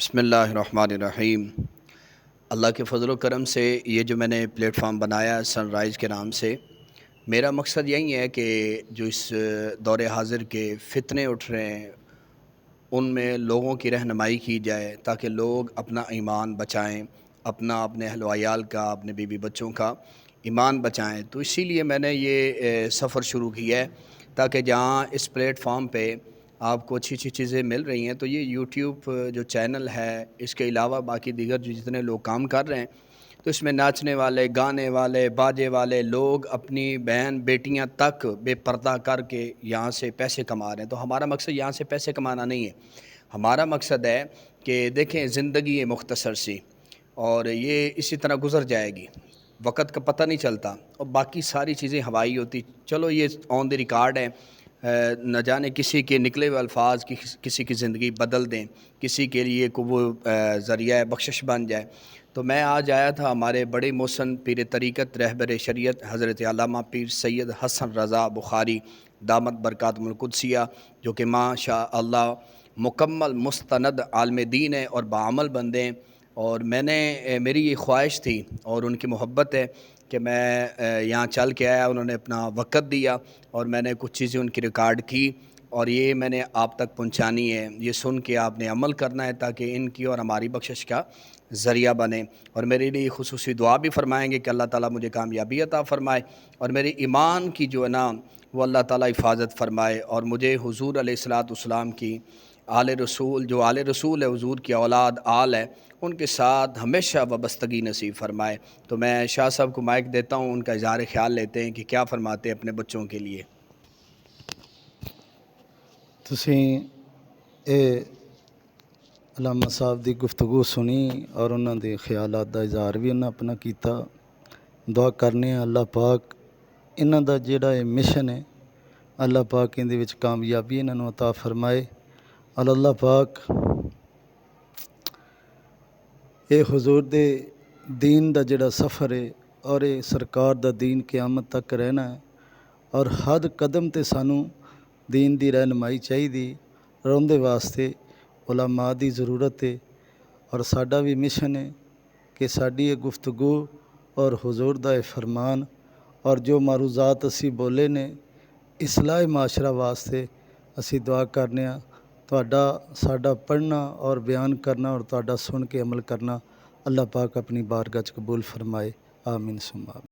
بسم اللہ الرحمن الرحیم۔ اللہ کے فضل و کرم سے یہ جو میں نے پلیٹ فارم بنایا سن رائز کے نام سے، میرا مقصد یہی ہے کہ جو اس دور حاضر کے فتنے اٹھ رہے ہیں ان میں لوگوں کی رہنمائی کی جائے تاکہ لوگ اپنا ایمان بچائیں، اپنے اہل و عیال کا، اپنے بیوی بچوں کا ایمان بچائیں۔ تو اسی لیے میں نے یہ سفر شروع کیا ہے تاکہ جہاں اس پلیٹ فارم پہ آپ کو اچھی اچھی چیزیں مل رہی ہیں، تو یہ یوٹیوب جو چینل ہے اس کے علاوہ باقی دیگر جو جتنے لوگ کام کر رہے ہیں، تو اس میں ناچنے والے، گانے والے، باجے والے لوگ اپنی بہن بیٹیاں تک بے پردہ کر کے یہاں سے پیسے کما رہے ہیں۔ تو ہمارا مقصد یہاں سے پیسے کمانا نہیں ہے، ہمارا مقصد ہے کہ دیکھیں زندگی ہے مختصر سی اور یہ اسی طرح گزر جائے گی، وقت کا پتہ نہیں چلتا اور باقی ساری چیزیں ہوائی ہوتی۔ چلو یہ آن دی ریکارڈ ہے، نہ جانے کسی کے نکلے ہوئے الفاظ کسی کی زندگی بدل دیں، کسی کے لیے وہ ذریعہ بخشش بن جائے۔ تو میں آج آیا تھا ہمارے بڑے محسن پیر طریقت رہبر شریعت حضرت علامہ پیر سید حسن رضا بخاری دامت برکاتہم القدسیہ، جو کہ ماشاء اللہ مکمل مستند عالم دین ہے اور بعمل بندے ہیں، اور میری یہ خواہش تھی اور ان کی محبت ہے کہ میں یہاں چل کے آیا، انہوں نے اپنا وقت دیا اور میں نے کچھ چیزیں ان کی ریکارڈ کی اور یہ میں نے آپ تک پہنچانی ہے۔ یہ سن کے آپ نے عمل کرنا ہے تاکہ ان کی اور ہماری بخشش کا ذریعہ بنے، اور میرے لیے خصوصی دعا بھی فرمائیں گے کہ اللہ تعالیٰ مجھے کامیابی عطا فرمائے اور میرے ایمان کی جو ہے نا وہ اللہ تعالیٰ حفاظت فرمائے، اور مجھے حضور علیہ الصلاۃ والسلام کی آل رسول، جو آل رسول ہے، حضور کی اولاد آل ہے، ان کے ساتھ ہمیشہ وابستگی نصیب فرمائے۔ تو میں شاہ صاحب کو مائک دیتا ہوں، ان کا اظہار خیال لیتے ہیں کہ کیا فرماتے ہیں اپنے بچوں کے لیے۔ ਤੁਸੀਂ ਇਹ علامہ صاحب ਦੀ ਗੁਫ਼ਤਗੂ ਸੁਣੀ ਔਰ ਉਹਨਾਂ ਦੇ ਖਿਆਲਾਤ ਦਾ ਇਜ਼ਹਾਰ ਵੀ ਉਹਨਾਂ ਆਪਣਾ ਕੀਤਾ। ਦੁਆ ਕਰਨੇ ਆ ਅੱਲਾਹ ਪਾਕ ਇਹਨਾਂ ਦਾ ਜਿਹੜਾ ਇਹ ਮਿਸ਼ਨ ਹੈ, ਅੱਲਾਹ ਪਾਕ ਇਹਦੇ ਵਿੱਚ ਕਾਮਯਾਬੀ ਇਹਨਾਂ ਨੂੰ ਅਤਾ ਫਰਮਾਏ। ਔਰ ਅੱਲਾਹ ਪਾਕ ਇਹ ਹਜ਼ੂਰ ਦੇ ਦੀਨ ਦਾ ਜਿਹੜਾ ਸਫ਼ਰ ਹੈ ਔਰ ਇਹ ਸਰਕਾਰ ਦਾ ਦੀਨ ਕਿਆਮਤ ਤੱਕ ਰਹਿਣਾ ਹੈ, ਔਰ ਹਰ ਕਦਮ 'ਤੇ ਸਾਨੂੰ دین دی رہنمائی چاہیے اور ان دے واسطے علماء دی ضرورت ہے، اور ساڈا بھی مشن ہے کہ ساڈی یہ گفتگو اور حضور دا یہ فرمان اور جو معروضات اسی بولے نے اصلاح معاشرہ واسطے اسی دعا کرنے ہاں تہاڈا ساڈا پڑھنا اور بیان کرنا اور تہاڈا سن کے عمل کرنا اللہ پاک اپنی بارگاہ 'چ قبول فرمائے، آمین ثم آمین۔